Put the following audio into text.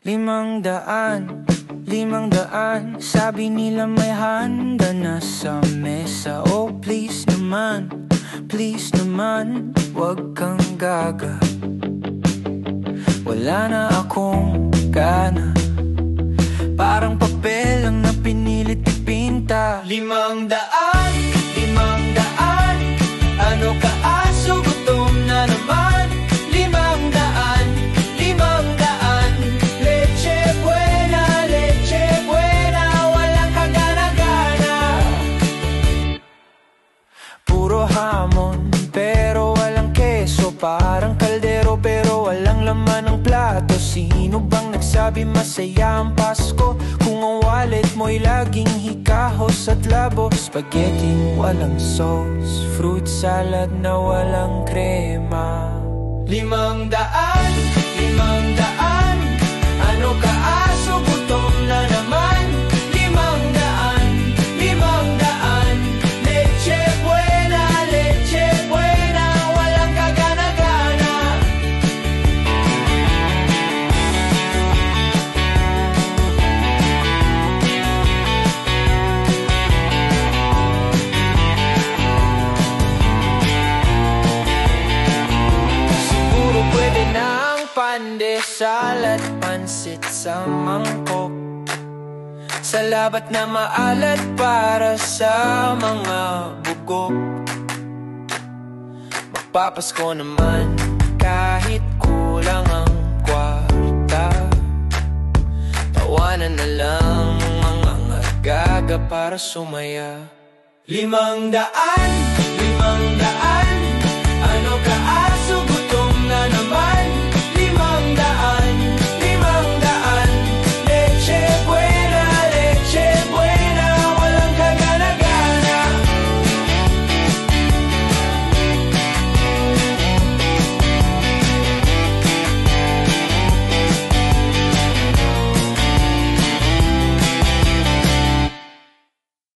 500, 500. Sabi nila may handa na sa mesa. Oh please naman, wag kang gaga. Wala na akong gana, parang papel lang na pinilit ipinta. 500, 500. Ano ka aso, gutom na naman. 500, 500. Leche buena, walang kagana-gana. Puro hamon, pero walang keso. Parang kaldero, pero walang laman ng plato. Sino bang nagsabi masaya ang Pasko kung ang wallet mo'y laging hikahos at labo? Spaghetti walang sauce, fruit salad na walang krema. 500, 500. Ano ka aso, gutom na naman. 500, 500. Leche buena, walang kagana-gana. Siguro pwede na ang pandesal at pansit sa mangkok. Salabat na maalat para sa mga bugok. Magpapasko naman kahit kulang ang kwarta. Tawanan na lang mga gaga para sumaya. 500, 500.